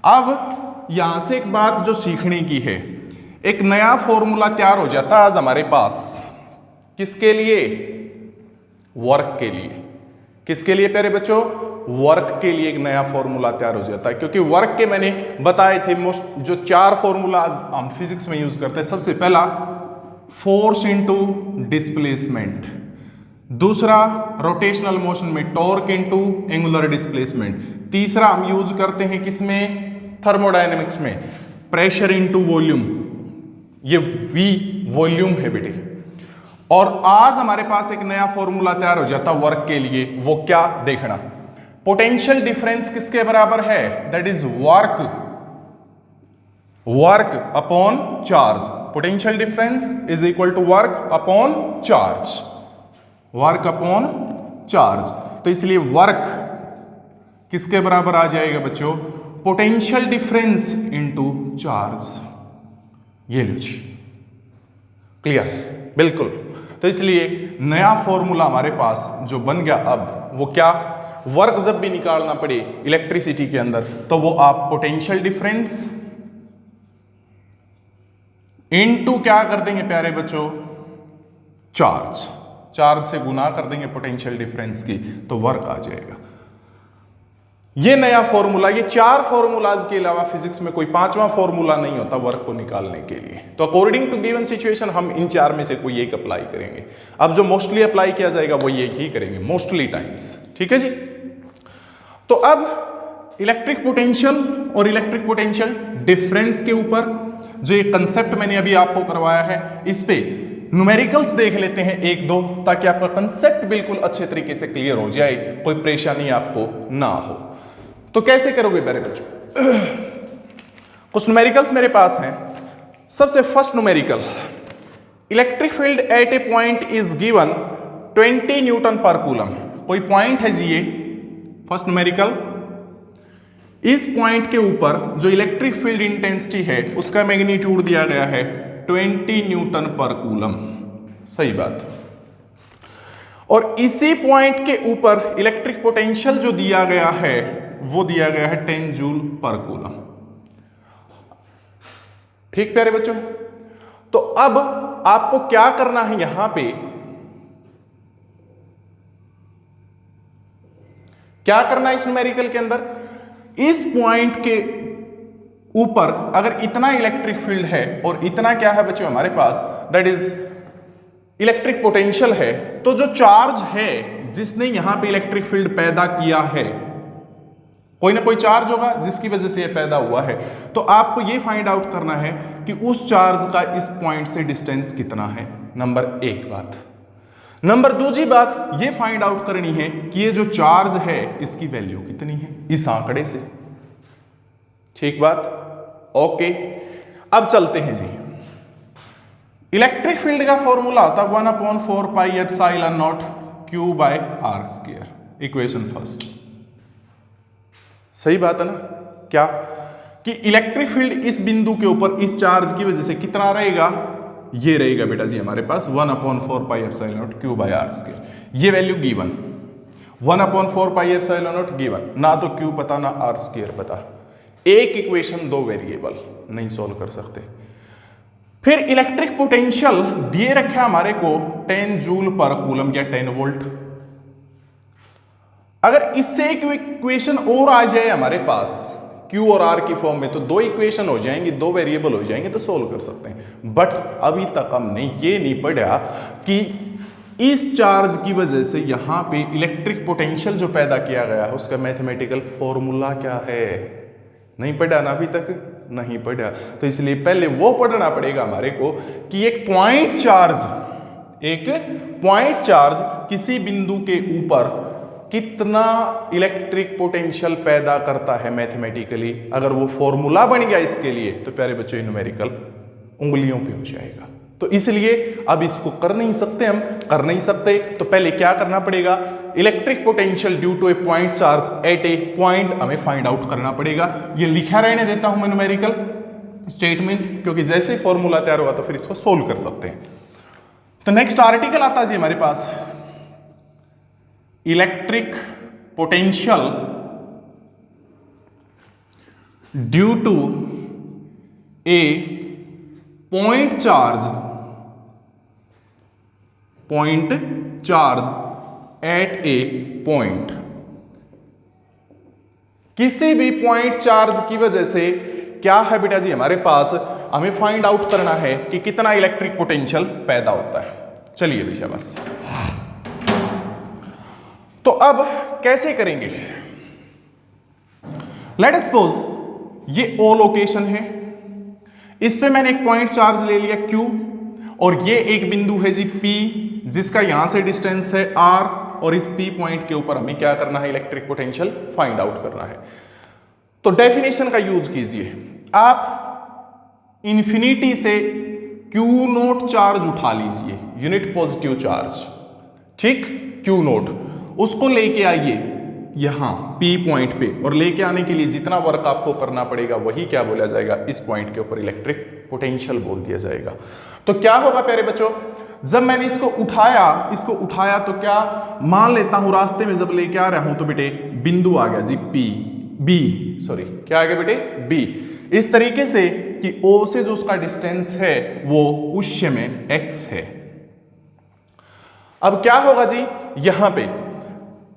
अब यहां से एक बात जो सीखने की है, एक नया फॉर्मूला तैयार हो जाता है आज हमारे पास। किसके लिए? वर्क के लिए। किसके लिए प्यारे बच्चों? वर्क के लिए एक नया फॉर्मूला तैयार हो जाता है, क्योंकि वर्क के मैंने बताए थे जो 4 फॉर्मूलाज हम फिजिक्स में यूज करते हैं। सबसे पहला फोर्स इनटू डिस्प्लेसमेंट, दूसरा रोटेशनल मोशन में टॉर्क इनटू एंगुलर डिस्प्लेसमेंट, तीसरा हम यूज करते हैं किसमें? थर्मोडायनेमिक्स में, प्रेशर इनटू वॉल्यूम। ये V वॉल्यूम है बेटे। और आज हमारे पास एक नया फॉर्मूला तैयार हो जाता वर्क के लिए। वो क्या? देखना, पोटेंशियल डिफरेंस किसके बराबर है? That is work upon charge. Potential difference is equal to work upon charge, work upon charge. तो इसलिए वर्क किसके बराबर आ जाएगा बच्चों? Potential difference into charge. ये लो जी, क्लियर? बिल्कुल। तो इसलिए नया फॉर्मूला हमारे पास जो बन गया अब, वो क्या? वर्क जब भी निकालना पड़े इलेक्ट्रिसिटी के अंदर, तो वो आप पोटेंशियल डिफरेंस इनटू क्या कर देंगे प्यारे बच्चों? चार्ज। चार्ज से गुना कर देंगे पोटेंशियल डिफरेंस की, तो वर्क आ जाएगा। ये नया फॉर्मूला, ये 4 फॉर्मूलाज के अलावा फिजिक्स में कोई 5वां फॉर्मूला नहीं होता वर्क को निकालने के लिए। तो अकॉर्डिंग टू गिवन सिचुएशन हम इन 4 में से कोई एक अप्लाई करेंगे। अब जो मोस्टली अप्लाई किया जाएगा वो एक ही करेंगे मोस्टली टाइम्स। ठीक है जी। तो अब इलेक्ट्रिक पोटेंशियल और इलेक्ट्रिक पोटेंशियल डिफरेंस के ऊपर जो एक कंसेप्ट मैंने अभी आपको करवाया है, इस पे न्यूमेरिकल्स देख लेते हैं 1-2, ताकि आपका कंसेप्ट बिल्कुल अच्छे तरीके से क्लियर हो जाए, कोई परेशानी आपको ना हो। तो कैसे करोगे मेरे बच्चों? कुछ न्यूमेरिकल्स मेरे पास हैं। सबसे first numerical, electric field at a point is given 20 Newton पर कूलम। कोई पॉइंट है जी, ये फर्स्ट न्यूमेरिकल। इस पॉइंट के ऊपर जो इलेक्ट्रिक फील्ड इंटेंसिटी है उसका मैग्नीट्यूड दिया गया है 20 न्यूटन पर कूलम। सही बात। और इसी पॉइंट के ऊपर इलेक्ट्रिक पोटेंशियल जो दिया गया है वो दिया गया है 10 जूल पर कूलम। ठीक प्यारे बच्चों? तो अब आपको क्या करना है, यहां पे क्या करना है इस न्यूमेरिकल के अंदर? इस पॉइंट के ऊपर अगर इतना इलेक्ट्रिक फील्ड है और इतना क्या है बच्चों हमारे पास, दैट इज इलेक्ट्रिक पोटेंशियल है, तो जो चार्ज है जिसने यहां पे इलेक्ट्रिक फील्ड पैदा किया है, कोई ना कोई चार्ज होगा जिसकी वजह से यह पैदा हुआ है। तो आपको यह फाइंड आउट करना है कि उस चार्ज का इस पॉइंट से डिस्टेंस कितना है। नंबर 1 बात। नंबर 2 बात यह फाइंड आउट करनी है कि ये जो चार्ज है इसकी वैल्यू कितनी है इस आंकड़े से। ठीक बात? ओके। अब चलते हैं जी। इलेक्ट्रिक फील्ड का फॉर्मूला होता है 1/4 pi epsilon not Q/r²। Equation first. सही बात है ना? क्या कि इलेक्ट्रिक फील्ड इस बिंदु के ऊपर इस चार्ज की वजह से कितना रहेगा? ये रहेगा बेटा जी हमारे पास 1/4 पाई एप्सिलॉन नॉट Q/r²। ये value given 1/4 pi epsilon not given, ना तो Q पता ना r² पता। एक इक्वेशन 2 वेरिएबल, नहीं सॉल्व कर सकते। फिर इलेक्ट्रिक पोटेंशियल दिए रखा हमारे को 10 जूल पर कूलम या 10 वोल्ट। अगर इससे एक इक्वेशन और आ जाए हमारे पास Q और R की फॉर्म में, तो 2 इक्वेशन हो जाएंगी, 2 वेरिएबल हो जाएंगे, तो सोल्व कर सकते हैं। बट अभी तक हमने ये नहीं पढ़ा कि इस चार्ज की वजह से यहां पे इलेक्ट्रिक पोटेंशियल जो पैदा किया गया है उसका मैथमेटिकल फॉर्मूला क्या है। नहीं पढ़ा ना अभी तक? नहीं पढ़ा। तो इसलिए पहले वो पढ़ना पड़ेगा हमारे को कि एक पॉइंट चार्ज किसी बिंदु के ऊपर कितना इलेक्ट्रिक पोटेंशियल पैदा करता है मैथमेटिकली। अगर वो फॉर्मूला बन गया इसके लिए, तो प्यारे बच्चों न्यूमेरिकल उंगलियों पे हो जाएगा। तो इसलिए अब इसको कर नहीं सकते तो पहले क्या करना पड़ेगा, electric potential due to a point charge at a point हमें फाइंड आउट करना पड़ेगा। ये लिखा रहने देता हूं मैं न्यूमेरिकल स्टेटमेंट, क्योंकि जैसे ही फॉर्मूला तैयार हुआ तो फिर इसको सोल्व कर सकते हैं। तो नेक्स्ट आर्टिकल आता जी हमारे पास, electric potential due to a point charge at a point. किसी भी पॉइंट चार्ज की वजह से क्या है बेटा जी हमारे पास, हमें फाइंड आउट करना है कि कितना इलेक्ट्रिक पोटेंशियल पैदा होता है। चलिए भैया बस, तो अब कैसे करेंगे, लेट अस सपोज ये ओ लोकेशन है, इस पे मैंने एक पॉइंट चार्ज ले लिया Q, और ये एक बिंदु है जी P जिसका यहां से डिस्टेंस है R, और इस P पॉइंट के ऊपर हमें क्या करना है, इलेक्ट्रिक पोटेंशियल फाइंड आउट करना है। तो डेफिनेशन का यूज कीजिए, आप इंफिनिटी से Q नोट चार्ज उठा लीजिए, यूनिट पॉजिटिव चार्ज, ठीक, Q नोट, उसको लेके आइए यहां P पॉइंट पे, और लेके आने के लिए जितना वर्क आपको करना पड़ेगा वही क्या बोला जाएगा, इस पॉइंट के ऊपर इलेक्ट्रिक पोटेंशियल बोल दिया जाएगा। तो क्या होगा प्यारे बच्चों, जब मैंने इसको उठाया तो क्या मान लेता हूं रास्ते में जब लेके आ रहा हूं तो बेटे बिंदु आ गया जी क्या आ गया बेटे B, इस तरीके से कि O से जो उसका डिस्टेंस है वो उश्य में x है। अब क्या होगा जी, यहां पे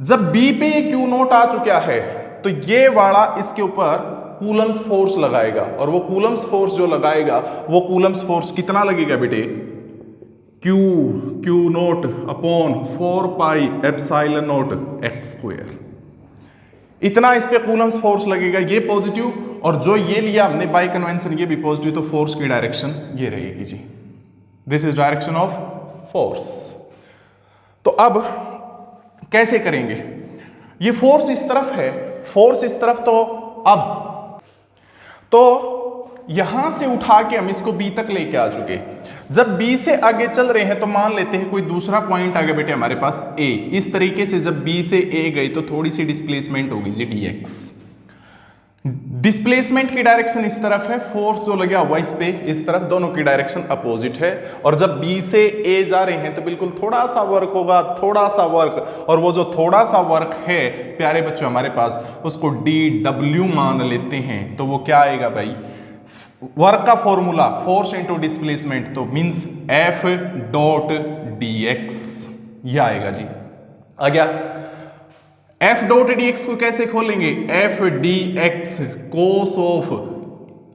जब B पे ये Q नोट आ चुका है तो ये वाला इसके ऊपर कूलम्स फोर्स लगाएगा, और वो कूलम्स फोर्स जो लगाएगा वो कूलम्स फोर्स कितना लगेगा बेटे, Q naught upon 4 pi epsilon note x square, इतना इस पे कूलम्स फोर्स लगेगा, ये पॉजिटिव, और जो ये लिया हमने बाय कन्वेंशन ये भी पॉजिटिव, तो फोर्स की डायरेक्शन ये रहेगी जी, this is direction of force. तो अब कैसे करेंगे, ये फोर्स इस तरफ है, फोर्स इस तरफ, तो अब तो यहां से उठा के हम इसको B तक लेके आ चुके, जब B से आगे चल रहे हैं तो मान लेते हैं कोई दूसरा पॉइंट आ गया बेटे हमारे पास A, इस तरीके से जब B से A गई तो थोड़ी सी डिस्प्लेसमेंट होगी जी dx, डिस्प्लेसमेंट की डायरेक्शन इस तरफ है, फोर्स जो लगा हुआ इस पे इस तरफ, दोनों की डायरेक्शन अपोजिट है, और जब B से A जा रहे हैं तो बिल्कुल थोड़ा सा वर्क होगा, थोड़ा सा वर्क, और वो जो थोड़ा सा वर्क है प्यारे बच्चों हमारे पास उसको dw मान लेते हैं, तो वो क्या आएगा भाई, वर्क का फॉर्मूला फोर्स इंटू डिस्प्लेसमेंट, तो मींस F डॉट dx, ये आएगा जी, आ गया। F डॉट dx को कैसे खोलेंगे, F dx कोस ऑफ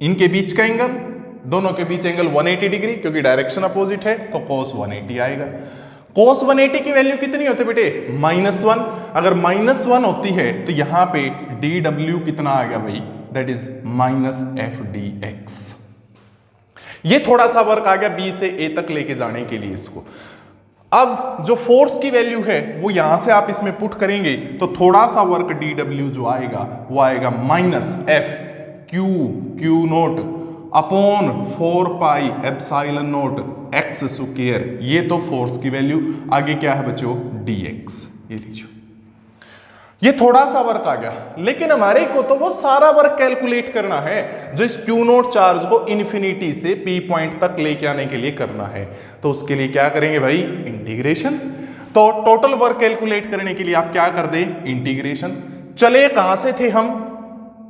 इनके बीच का एंगल, दोनों के बीच एंगल 180 डिग्री, क्योंकि डायरेक्शन अपोजिट है तो कोस 180 आएगा। कोस 180 की वैल्यू कितनी होती है बेटे, -1, अगर -1 होती है तो यहां पे dw कितना आ गया भाई, दैट इज -f dx। ये थोड़ा सा वर्क आ गया B से A तक लेके जाने के लिए इसको। अब जो फोर्स की वैल्यू है वो यहां से आप इसमें पुट करेंगे तो थोड़ा सा वर्क dw जो आएगा वो आएगा -f q naught upon 4 pi epsilon note x square, ये तो फोर्स की वैल्यू, आगे क्या है बच्चों dx, ये लीजिए, ये थोड़ा सा वर्क आ गया, लेकिन हमारे को तो वो सारा वर्क कैलकुलेट करना है जो इस Q नोट चार्ज को इन्फिनिटी से P पॉइंट तक लेके आने के लिए करना है। तो उसके लिए क्या करेंगे भाई, इंटीग्रेशन। तो टोटल वर्क कैलकुलेट करने के लिए आप क्या कर दें, इंटीग्रेशन। चले कहां से थे हम,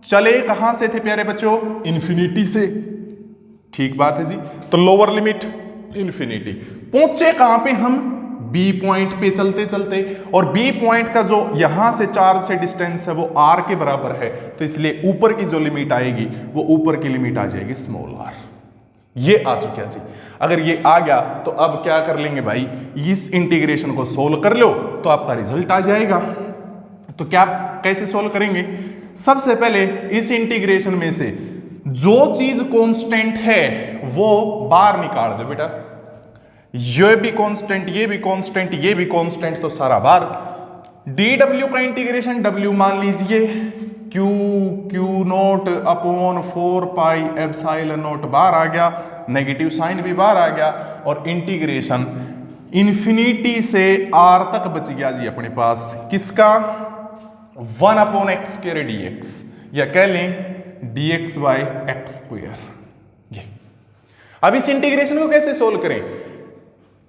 चले कहां से थे प्यारे बच्चों, इन्फिनिटी से, ठीक बात है जी, तो लोअर लिमिट इन्फिनिटी, पहुंचे कहां पे हम, B पॉइंट पे चलते चलते, और B पॉइंट का जो यहां से चार्ज से डिस्टेंस है वो R के बराबर है, तो इसलिए ऊपर की जो लिमिट आएगी वो ऊपर की लिमिट आ जाएगी स्मॉल r, ये आ चुका जी। अगर ये आ गया तो अब क्या कर लेंगे भाई, इस इंटीग्रेशन को सोल्व कर लो तो आपका रिजल्ट आ जाएगा। तो क्या कैसे सोल्व करेंगे, सबसे पहले इस इंटीग्रेशन में से जो चीज कांस्टेंट है वो बाहर निकाल दो बेटा, ये भी कांस्टेंट, ये भी कांस्टेंट, ये भी कांस्टेंट, तो सारा बार dw का इंटीग्रेशन w मान लीजिए, q naught upon 4 pi epsilon note बाहर आ गया, नेगेटिव साइन भी बाहर आ गया और इंटीग्रेशन इन्फिनिटी से आर तक बच गया जी अपने पास किसका 1/x स्क्वायर dx या कह लें dx बाय एक्स स्क्वायर। ये अब इस इंटीग्रेशन को कैसे सोल्व करें?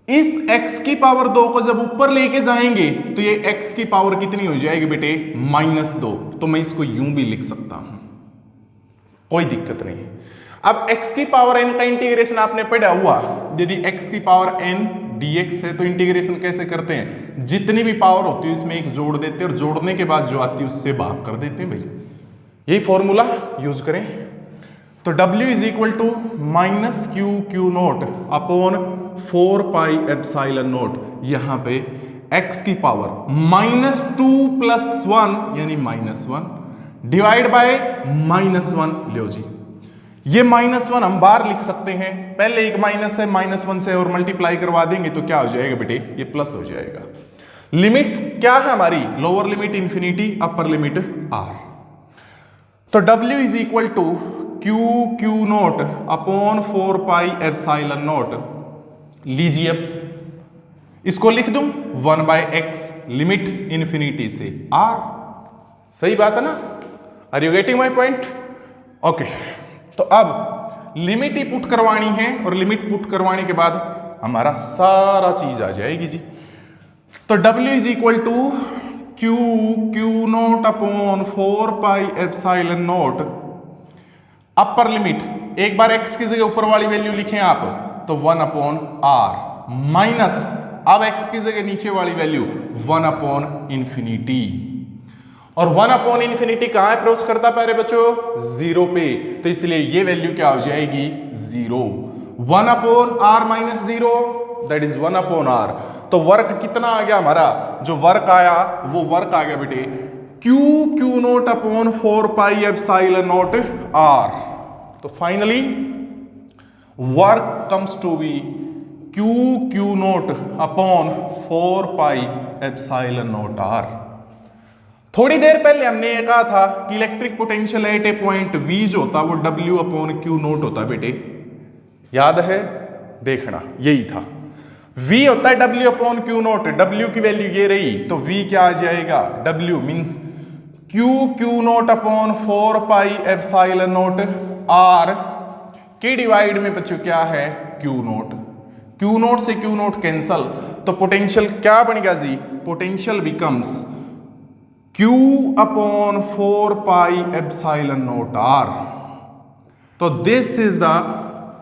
इस x की पावर 2 को जब ऊपर लेके जाएंगे तो ये x की पावर कितनी हो जाएगी बेटे -2। तो मैं इसको यूं भी लिख सकता हूं, कोई दिक्कत नहीं है। अब x की पावर n का इंटीग्रेशन आपने पढ़ा हुआ, यदि x की पावर n dx है तो इंटीग्रेशन कैसे करते हैं? जितनी भी पावर होती है इसमें एक जोड़ देते हैं और जोड़ने के बाद जो आती है उससे भाग कर देते हैं भाई। यही फॉर्मूला यूज करें तो w is equal to -q naught upon 4 pi epsilon naught, यहां पे x की पावर -2 + 1 यानी -1 डिवाइड बाय -1। लो जी ये -1 हम बाहर लिख सकते हैं, पहले एक माइनस है -1 से और मल्टीप्लाई करवा देंगे तो क्या हो जाएगा बेटे ये प्लस हो जाएगा। लिमिट्स क्या है हमारी? Lower limit infinity, upper limit r। तो w is equal to q naught upon 4 pi epsilon naught. लीजिए अब इसको लिख दूं 1/x लिमिट इंफिनिटी से r। सही बात है ना? Are you getting my point? Okay, तो अब लिमिट ही पुट करवानी है और लिमिट पुट करवाने के बाद हमारा सारा चीज आ जाएगी जी। तो w is equal to q naught upon 4 pi epsilon naught upper limit, एक बार x की जगह ऊपर वाली वैल्यू लिखें आप तो 1/r माइनस अब x की जगह नीचे वाली वैल्यू 1/इंफिनिटी। और 1/इंफिनिटी कहां अप्रोच करता प्यारे बच्चों? 0 पे, तो इसलिए ये वैल्यू क्या हो जाएगी 0। 1/r minus 0 that is 1/r। तो वर्क कितना आ गया हमारा? जो वर्क आया वो वर्क आ गया बेटे q naught upon 4 pi epsilon naught r। तो finally work comes to be q naught upon 4 pi epsilon naught r। थोड़ी देर पहले हमने ये कहा था कि electric potential at a point v जो होता वो w/q नोट होता बेटे, याद है? देखना यही था। v होता है w/q नोट, w की वैल्यू ये रही तो v क्या आ जाएगा? w means q naught upon 4 pi epsilon naught r के डिवाइड में बच्चों क्या है q नोट। q नोट से q नोट कैंसल, तो पोटेंशियल क्या बन गया जी? Potential becomes q/4 pi epsilon naught r। तो this is the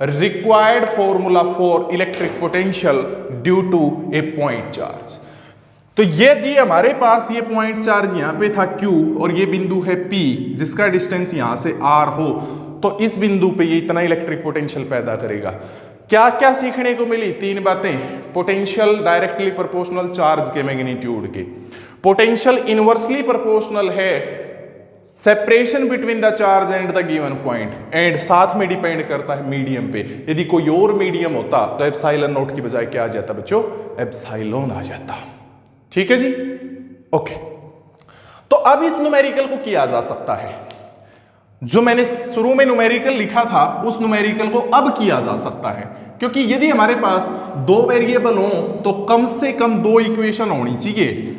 required formula for electric potential due to a point charge। तो ये दी हमारे पास ये पॉइंट चार्ज यहां पे था Q और ये बिंदु है P जिसका डिस्टेंस यहां से R हो, तो इस बिंदु पे ये इतना इलेक्ट्रिक पोटेंशियल पैदा करेगा। क्या क्या सीखने को मिली? 3 बातें। पोटेंशियल डायरेक्टली प्रोपोर्शनल चार्ज के मैग्नीट्यूड के, पोटेंशियल इनवर्सली प्रोपोर्शनल है separation between the charge and the given point, and साथ में डिपेंड करता है मीडियम पे। यदि कोई और मीडियम होता तो एप्सिलॉन नोट की बजाय क्या आ जाता बच्चों? एप्सिलॉन आ जाता। ठीक है जी, ओके। तो अब इस न्यूमेरिकल को किया जा सकता है, जो मैंने शुरू में न्यूमेरिकल लिखा था उस न्यूमेरिकल को अब किया जा सकता है, क्योंकि यदि हमारे पास 2 वेरिएबल हो तो कम से कम 2 इक्वेशन होनी चाहिए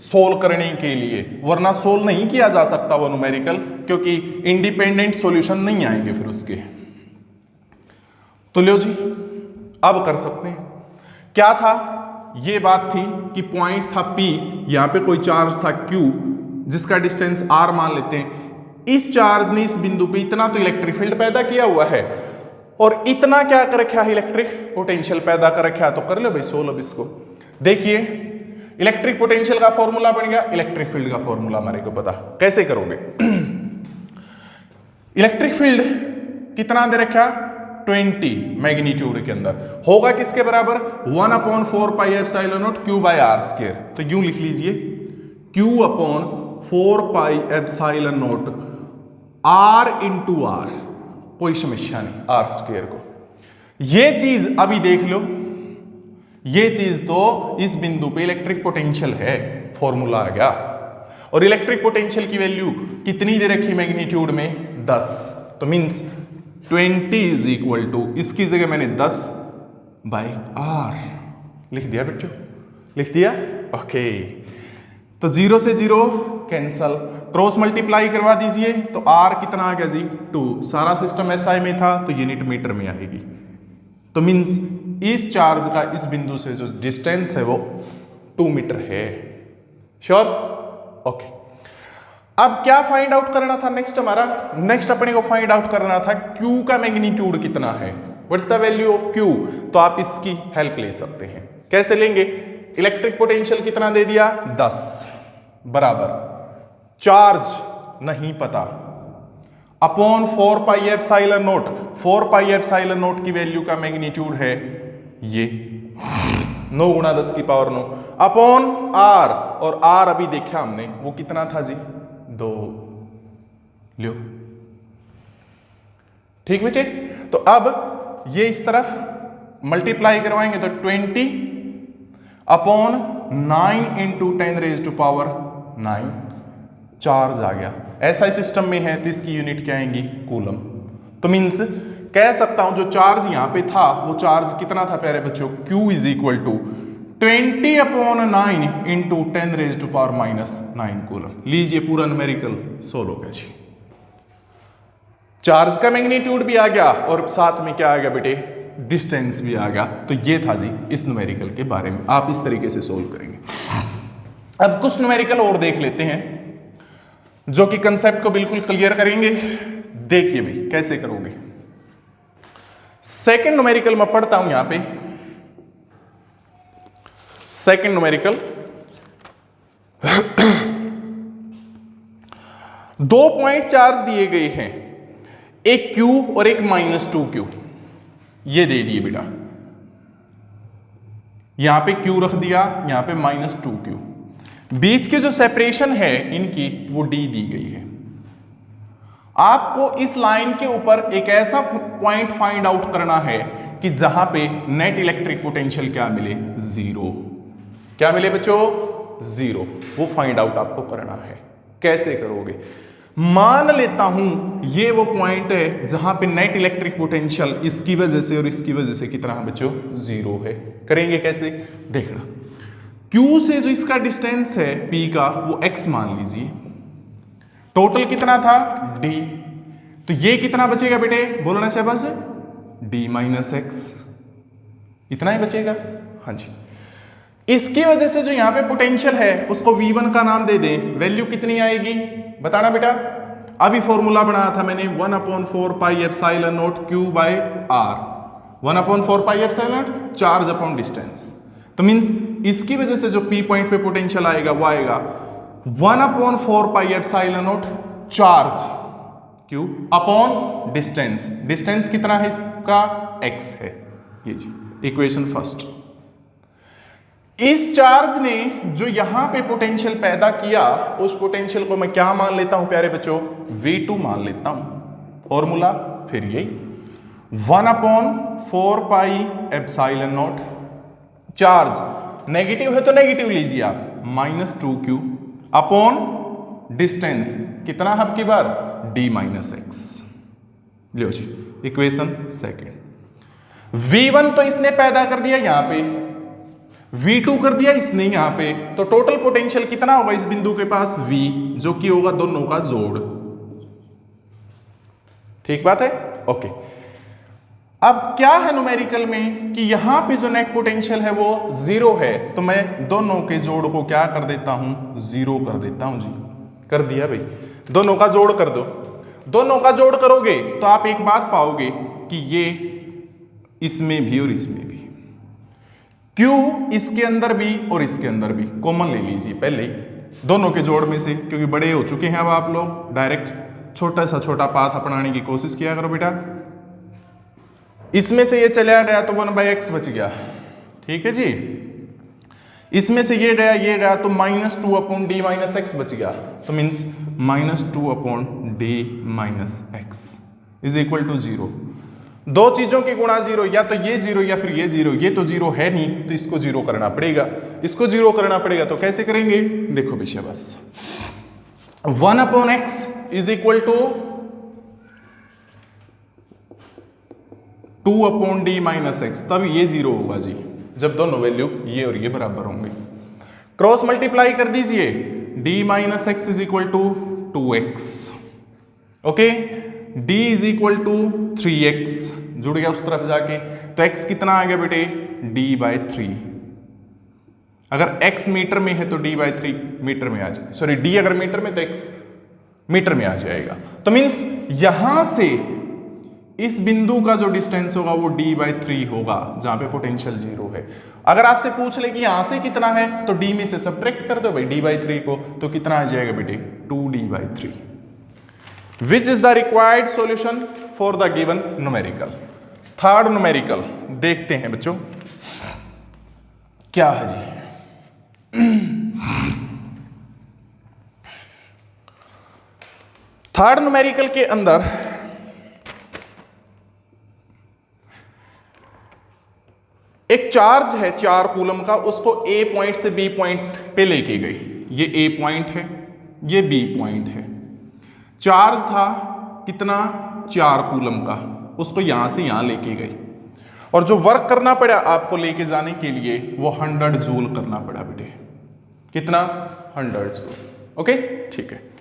सोल्व करने के लिए, वरना सोल्व नहीं किया जा सकता वो न्यूमेरिकल, क्योंकि इंडिपेंडेंट सॉल्यूशन नहीं आएंगे फिर उसके। तो लो जी अब कर सकते हैं। क्या था? ये बात थी कि पॉइंट था P, यहां पे कोई चार्ज था Q जिसका डिस्टेंस R मान लेते हैं। इस चार्ज ने इस बिंदु पे इतना तो इलेक्ट्रिक फील्ड पैदा किया हुआ है और इतना क्या कर रखा है? इलेक्ट्रिक पोटेंशियल पैदा कर रखा है। तो कर लो भाई सोल्व अब इसको। देखिए इलेक्ट्रिक पोटेंशियल का फॉर्मूला बन गया, इलेक्ट्रिक फील्ड का फॉर्मूला हमारे को पता। कैसे करोगे? इलेक्ट्रिक फील्ड कितना दे रखा? 20 मैग्नीट्यूड के अंदर, होगा किसके बराबर? 1/4 पाई एप्सिलॉन नॉट q/r²। तो यूं लिख लीजिए q/4 pi epsilon not r × r, कोई समस्या नहीं, r² को। ये चीज अभी देख लो, ये चीज तो इस बिंदु पे इलेक्ट्रिक पोटेंशियल है, फॉर्मूला आ गया। और इलेक्ट्रिक पोटेंशियल की वैल्यू कितनी दे रखी मैग्नीट्यूड में? 10। तो मींस 20 इज इक्वल टू, इसकी जगह मैंने 10/r लिख दिया बच्चों, लिख दिया। ओके, तो 0 से 0 कैंसल, क्रॉस मल्टीप्लाई करवा दीजिए तो r कितना आ गया जी 2। सारा सिस्टम SI में था तो यूनिट मीटर में आएगी। तो मीन्स इस चार्ज का इस बिंदु से जो डिस्टेंस है वो 2 मीटर है। श्योर? ओके, अब क्या फाइंड आउट करना था नेक्स्ट हमारा? नेक्स्ट अपने को फाइंड आउट करना था Q का मैग्नीट्यूड कितना है, what's the value of Q। तो आप इसकी हेल्प ले सकते हैं। कैसे लेंगे? इलेक्ट्रिक पोटेंशियल कितना दे दिया 10 बराबर चार्ज नहीं पता upon 4 pi epsilon not. 4 pi epsilon not की वैल्यू का मैग्नीट्यूड है ये 9 गुणा 10 की पावर 9 अपॉन r, और r अभी देखा हमने वो कितना था जी 2। लो ठीक बेटे। तो अब ये इस तरफ मल्टीप्लाई करवाएंगे तो 20 upon 9 into 10 raise to power 9 charge आ गया। ऐसा सिस्टम में है तो इसकी यूनिट क्या आएंगी कूलम। तो मीन्स कह सकता हूं जो चार्ज यहां पे था वो चार्ज कितना था प्यारे बच्चों, Q is equal to 20 upon 9 into 10 raise to power -9 coulomb. लीजिए पूरा न्यूमेरिकल सोल्व हो गया जी। चार्ज का मैग्नीट्यूड भी आ गया और साथ में क्या आ गया बेटे, डिस्टेंस भी आ गया। तो ये था जी इस न्यूमेरिकल के बारे में। आप इस तरीके से सोल्व करेंगे। अब कुछ न्यूमेरिकल और देख लेते हैं जो कि कंसेप्ट को बिल्कुल क्लियर करेंगे। देखिए भाई कैसे करोगे। सेकंड न्यूमेरिकल मैं पढ़ता हूं यहां पे। सेकंड न्यूमेरिकल 2 पॉइंट चार्ज दिए गए हैं, एक Q और एक -2Q ये दे दिए बेटा। यहां पे Q रख दिया, यहां पे -2Q। बीच की जो सेपरेशन है इनकी वो D दी गई है। आपको इस लाइन के ऊपर एक ऐसा पॉइंट फाइंड आउट करना है कि जहां पे नेट इलेक्ट्रिक पोटेंशियल क्या मिले, 0। क्या मिले बच्चों, 0। वो फाइंड आउट आपको करना है। कैसे करोगे? मान लेता हूं ये वो पॉइंट है जहां पे नेट इलेक्ट्रिक पोटेंशियल इसकी वजह से और इसकी वजह से कितना है बच्चों, 0 है। करेंगे कैसे देखना। Q से जो इसका डिस्टेंस है P का वो x मान लीजिए। टोटल कितना था D, तो ये कितना बचेगा बेटे, बोलना चाहिए बस D - x, इतना ही बचेगा। हाँ जी, इसकी वजह से जो यहां पे पोटेंशियल है उसको V1 का नाम दे दें। वैल्यू कितनी आएगी बताना बेटा। अभी फॉर्मूला बनाया था मैंने 1/4 pi epsilon naught Q by R। 1/4 pi epsilon naught charge upon distance. तो मींस इसकी वजह से जो P पॉइंट पे पोटेंशियल आएगा वो आएगा 1/4 pi epsilon naught charge Q upon distance. Distance कितना है इसका, x है। ये जी इक्वेशन फर्स्ट। इस चार्ज ने जो यहां पे पोटेंशियल पैदा किया उस पोटेंशियल को मैं क्या मान लेता हूं प्यारे बच्चों, V2 मान लेता हूं। फॉर्मूला फिर यही 1/4 pi epsilon naught charge negative है तो नेगेटिव लीजिए आप, -2Q अपॉन डिस्टेंस कितना है आपकी बार, D - x। लो जी इक्वेशन सेकेंड। V1 तो इसने पैदा कर दिया यहां पे, V2 कर दिया इसने यहां पे। तो टोटल पोटेंशियल कितना होगा इस बिंदु के पास, V, जो कि होगा दोनों का जोड़। ठीक बात है, ओके। अब क्या है न्यूमेरिकल में कि यहां पे जो नेट पोटेंशियल है वो 0 है, तो मैं दोनों के जोड़ को क्या कर देता हूं, 0 कर देता हूं जी। कर दिया भाई, दोनों का जोड़ कर दो। दोनों का जोड़ करोगे तो आप एक बात पाओगे कि ये इसमें भी और इसमें भी, Q इसके अंदर भी और इसके अंदर भी कॉमन ले लीजिए पहले ही दोनों के जोड़ में से, क्योंकि बड़े हो चुके हैं अब आप लोग। डायरेक्ट छोटा सा छोटा पाथ अपनाने की कोशिश किया करो बेटा। इसमें से ये चला गया तो 1/x बच गया, ठीक है जी। इसमें से ये गया तो -2/d - x बच गया। तो means -2/d - x is equal to 0। दो चीजों की गुणा 0, या तो ये 0 या फिर ये 0। ये तो 0 है नहीं तो इसको 0 करना पड़ेगा। इसको 0 करना पड़ेगा तो कैसे करेंगे देखो विषय बस। 1/x is equal to 2/d-x, तब ये 0 होगा जी, जब दोनों वैल्यू ये और ये बराबर होंगे। क्रॉस मल्टीप्लाई कर दीजिए, d-x is equal to 2x, okay, d is equal to 3x, जुड़ गया उस तरफ जाके, तो x कितना आ गया बेटे, d/3। अगर x मीटर में है तो d/3 मीटर में आ जाए, सॉरी d अगर मीटर में तो x मीटर में आ जाएगा। तो मीन्स यहां से इस बिंदु का जो डिस्टेंस होगा वो d/3 होगा, जहां पे पोटेंशियल 0 है। अगर आपसे पूछ ले कि यहां से कितना है तो d में से सब्ट्रैक्ट कर दो भाई d/3 को, तो कितना आ जाएगा बेटे, 2d/3। Which is the required solution for the given numerical. Third numerical देखते हैं बच्चों क्या है जी। थर्ड न्यूमेरिकल के अंदर एक चार्ज है 4 कूलम का, उसको A पॉइंट से B पॉइंट पे लेके गई। ये A पॉइंट है, ये B पॉइंट है। चार्ज था कितना, 4 कूलम का, उसको यहां से यहां लेके गई, और जो वर्क करना पड़ा आपको लेके जाने के लिए वो 100 जूल करना पड़ा बेटे। कितना, 100 जूल। ओके, ठीक है।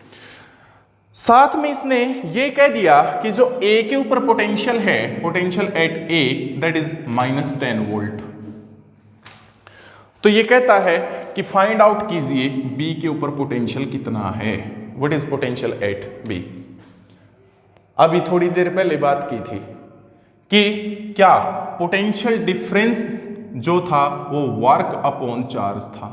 साथ में इसने ये कह दिया कि जो A के ऊपर पोटेंशियल है, potential at A that is -10 volt. तो ये कहता है कि फाइंड आउट कीजिए B के ऊपर पोटेंशियल कितना है, what is potential at B। अभी थोड़ी देर पहले बात की थी कि क्या पोटेंशियल डिफरेंस जो था वो वर्क अपॉन चार्ज था।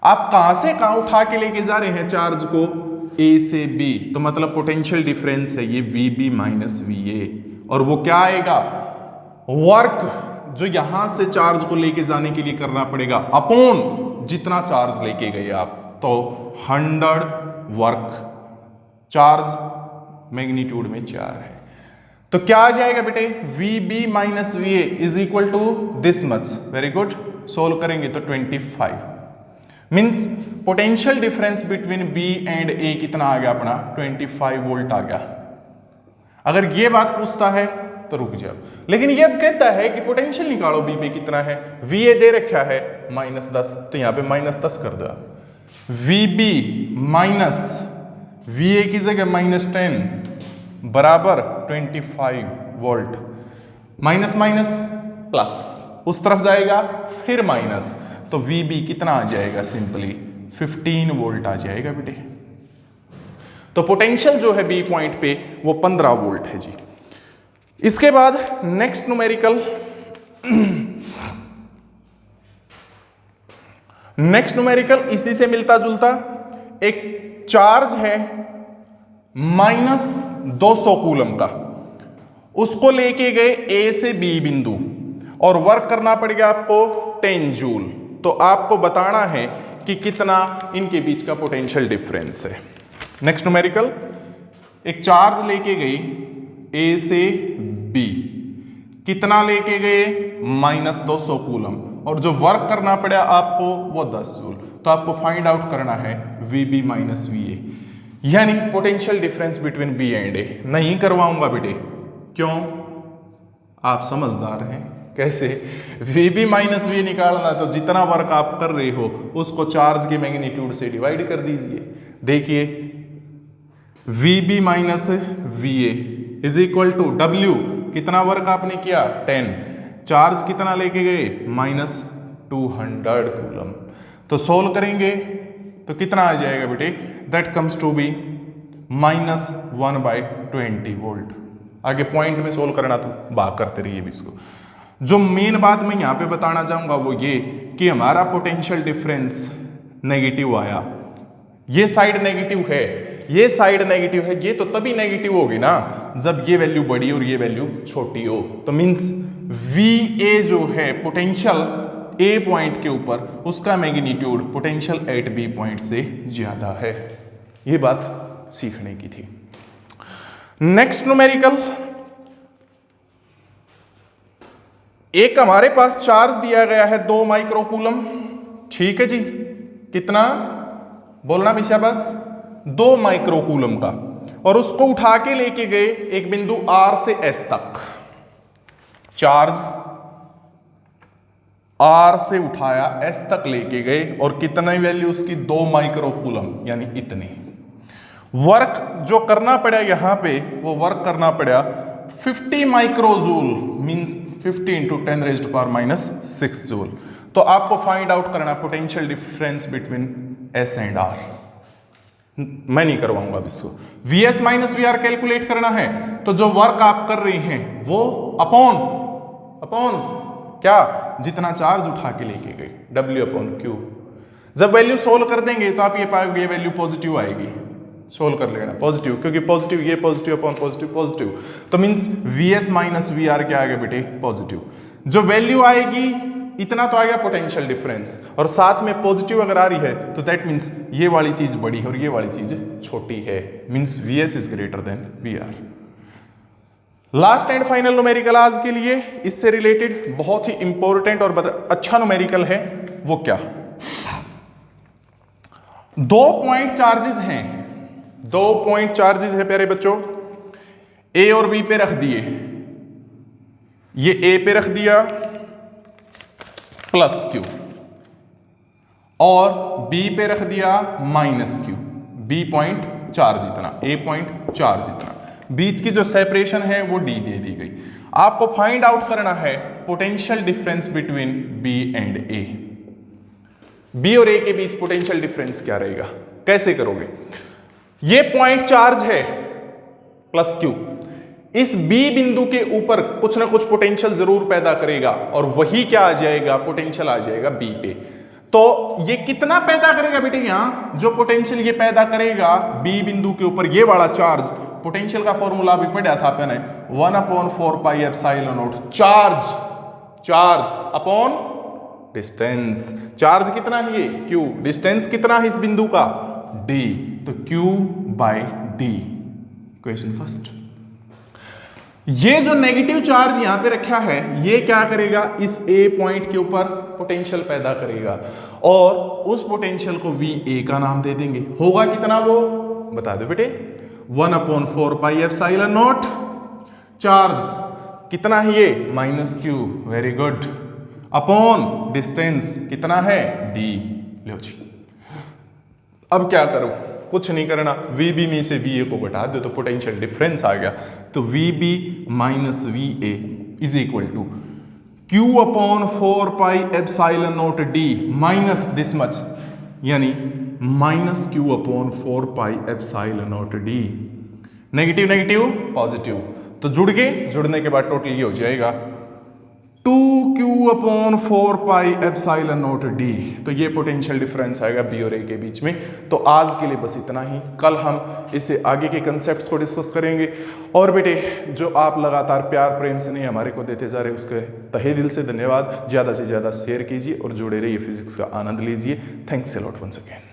आप कहां से कहां उठा के लेके जा रहे हैं चार्ज को, A से B, तो मतलब पोटेंशियल डिफरेंस है ये VB माइनस VA, और वो क्या आएगा, वर्क जो यहां से चार्ज को लेके जाने के लिए करना पड़ेगा अपॉन जितना चार्ज लेके गए आप, तो 100 वर्क, चार्ज मैग्नीट्यूड में 4 है, तो क्या आ जाएगा बेटे, VB minus VA is equal to this much. Very good, solve करेंगे तो 25 means potential difference between B and A कितना आ गया अपना, 25 वोल्ट आ गया। अगर ये बात पूछता है तो रुक जाओ, लेकिन ये अब कहता है कि पोटेंशियल निकालो B पे कितना है, VA दे रखा है -10, तो यहां पे -10 कर दो आप, VB माइनस VA की जगह -10 बराबर 25 वोल्ट, माइनस माइनस प्लस, उस तरफ जाएगा फिर माइनस, तो VB कितना आ जाएगा, सिंपली 15 वोल्ट आ जाएगा बेटे। तो पोटेंशियल जो है B पॉइंट पे वो 15 वोल्ट है जी। इसके बाद नेक्स्ट न्यूमेरिकल, नेक्स्ट न्यूमेरिकल इसी से मिलता जुलता, एक चार्ज है -200 कूलम का, उसको लेके गए A से B बिंदु, और वर्क करना पड़ेगा आपको 10 जूल। तो आपको बताना है कि कितना इनके बीच का पोटेंशियल डिफरेंस है। नेक्स्ट न्यूमेरिकल, एक चार्ज लेके गई A से B, कितना लेके गए, -200 कूलम, और जो वर्क करना पड़ा आपको वो 10 जूल। तो आपको फाइंड आउट करना है VB माइनस VA, यानी potential difference between B and A। नहीं करवाऊंगा बेटे, क्यों, आप समझदार हैं। कैसे, VB माइनस VA निकालना, तो जितना वर्क आप कर रहे हो उसको चार्ज के मैग्नीट्यूड से डिवाइड कर दीजिए। देखिए VB minus VA is equal to W, कितना वर्क आपने किया 10, चार्ज कितना लेके गए -200 कूलम। तो सोल्व करेंगे तो कितना आ जाएगा बेटे, that comes to be -1/20 volt. आगे पॉइंट में सोल्व करना तो बात करते रहिए भी इसको। जो मेन बात मैं यहाँ पे बताना चाहूँगा वो ये कि हमारा पोटेंशियल डिफरेंस नेगेटिव आया, ये साइड नेगेटिव है, ये साइड नेगेटिव है, ये तो तभी नेगेटिव होगी ना जब ये वैल्यू बड़ी और ये वैल्यू छोटी हो। तो मीन्स VA जो है पोटेंशियल A पॉइंट के ऊपर, उसका magnitude potential at B point से ज्यादा है। ये बात सीखने की थी। नेक्स्ट न्यूमेरिकल, एक हमारे पास चार्ज दिया गया है 2 माइक्रोकूलम, ठीक है जी, कितना बोलना भी शाबाश, 2 माइक्रोकूलम का, और उसको उठा के लेके गए एक बिंदु R से S तक। चार्ज R से उठाया S तक लेके गए और कितनी वैल्यू उसकी 2 माइक्रो कूलम यानी इतनी। वर्क जो करना पड़ा यहां पे वो वर्क करना पड़ा 50 microjoule means 50 into 10 raised to power minus 6 joule. तो आपको फाइंड आउट करना potential difference between S and R। मैं नहीं करवाऊंगा अब इसको। VS माइनस VR कैलकुलेट करना है तो जो वर्क आप कर रहे हैं वो अपॉन क्या, जितना चार्ज उठा के लेके गए, W अपॉन Q। जब वैल्यू सोल्व कर देंगे तो आप ये पाओगे ये वैल्यू पॉजिटिव आएगी। सोल्व कर लेना पॉजिटिव, क्योंकि पॉजिटिव ये पॉजिटिव अपॉन पॉजिटिव तो मींस VS माइनस VR क्या आ गया बेटे, पॉजिटिव। जो वैल्यू आएगी इतना तो आ गया पोटेंशियल डिफरेंस, और साथ में पॉजिटिव अगर आ रही है तो दैट मींस ये वाली चीज बड़ी है और ये वाली चीज छोटी है, means VS is greater than VR। Last and final numerical आज के लिए इससे रिलेटेड बहुत ही इंपॉर्टेंट और अच्छा न्यूमेरिकल है। वो क्या, 2 पॉइंट चार्जेस हैं, 2 पॉइंट चार्जेस है प्यारे बच्चों, A और B पे रख दिए। ये A पे रख दिया प्लस Q और B पे रख दिया minus Q। B point charge इतना, A पॉइंट चार्ज इतना, बीच की जो सेपरेशन है वो D दे दी गई। आपको फाइंड आउट करना है potential difference between B and A। B और A के बीच पोटेंशियल डिफरेंस क्या रहेगा, कैसे करोगे। ये पॉइंट चार्ज है प्लस Q, इस B बिंदु के ऊपर कुछ ना कुछ पोटेंशियल जरूर पैदा करेगा और वही क्या आ जाएगा, पोटेंशियल आ जाएगा B पे। तो ये कितना पैदा करेगा बेटे, यहां जो पोटेंशियल ये पैदा करेगा B बिंदु के ऊपर ये वाला चार्ज, पोटेंशियल का फॉर्मूला भी पढ़ा था आपने, 1/4 pi epsilon naught charge upon distance. Charge कितना है ये Q, डिस्टेंस कितना है इस बिंदु का D, तो Q by D। Question first, ये जो नेगेटिव चार्ज यहां पे रखा है ये क्या करेगा, इस A पॉइंट के ऊपर पोटेंशियल पैदा करेगा और उस पोटेंशियल को VA का नाम दे देंगे। होगा कितना वो बता दो बेटे, 1/4 पाई एप्सिलॉन नॉट, चार्ज कितना है ये -Q, very good, upon distance कितना है D। लो जी, अब क्या करो, कुछ नहीं करना, VB में से VA को घटा दो तो पोटेंशियल डिफरेंस आ गया। तो VB minus VA is equal to Q/4 pi epsilon naught D minus this much, यानी -Q/4 pi epsilon naught D। Negative negative positive, तो जुड़ गए, जुड़ने के बाद टोटल ये हो जाएगा 2Q/4 पाई एप्सिलॉन नॉट D। तो ये पोटेंशियल डिफरेंस आएगा B और A के बीच में। तो आज के लिए बस इतना ही, कल हम इससे आगे के कंसेप्ट्स को डिस्कस करेंगे। और बेटे जो आप लगातार प्यार प्रेम से नहीं हमारे को देते जा रहे उसके तहे दिल से धन्यवाद। ज़्यादा से ज़्यादा शेयर कीजिए और जुड़े रहिए, फिजिक्स का आनंद लीजिए। Thanks a lot once again.